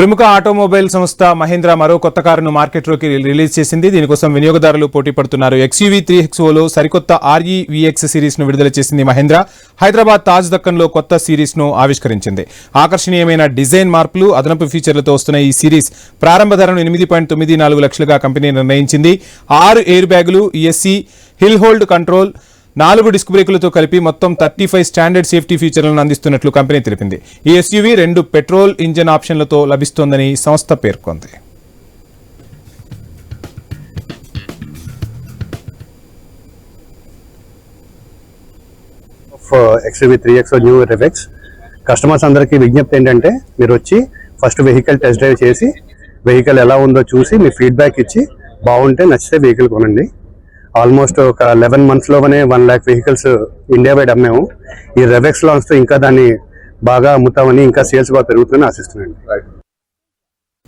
ప్రముఖ ఆటోమొబైల్ సంస్థ మహీంద్రా మరో కొత్త కారును మార్కెట్లోకి రిలీజ్ చేసింది. దీనికోసం వినియోగదారులు పోటీ పడుతున్నారు. XUV 3XOలో సరికొత్త RE VX సిరీస్ ను విడుదల చేసింది మహీంద్రా. హైదరాబాద్ తాజ్ దక్కన్లో కొత్త సిరీస్ ను ఆవిష్కరించింది. ఆకర్షణీయమైన డిజైన్ మార్పులు, అదనపు ఫీచర్లతో వస్తున్న ఈ సిరీస్ ప్రారంభ ధరను 8.94 లక్షలుగా కంపెనీ నిర్ణయించింది. 6 ఎయిర్ బ్యాగులు, ESC, hill hold control, 4 disc బ్రేకులతో కలిపి మొత్తం 35 స్టాండర్డ్ సేఫ్టీ ఫీచర్లను అందిస్తున్నట్లు కంపెనీ తెలిపింది. ఈ SUV 2 పెట్రోల్ ఇంజన్ ఆప్షన్లతో లభిస్తోందని సంస్థ పేర్కొంది. XUV 3XO న్యూ రివెక్స్ కస్టమర్స్ అందరికీ విజ్ఞప్తి ఏంటంటే, మీరు వచ్చి ఫస్ట్ వెహికల్ టెస్ట్ డ్రైవ్ చేసి వెహికల్ ఎలా ఉందో చూసి మీ ఫీడ్బ్యాక్ ఇచ్చి బాగుంటే నచ్చితే వెహికల్ కొనండి. ఆల్మోస్ట్ ఒక 11 monthsలోనే 1 lakh వెహికల్స్ ఇండియా వైడ్ అమ్మాము. ఈ రెవెక్స్ లాంచ్తో ఇంకా దాన్ని బాగా అమ్ముతామని, ఇంకా సేల్స్ బాగా పెరుగుతుందని ఆశిస్తున్నాను.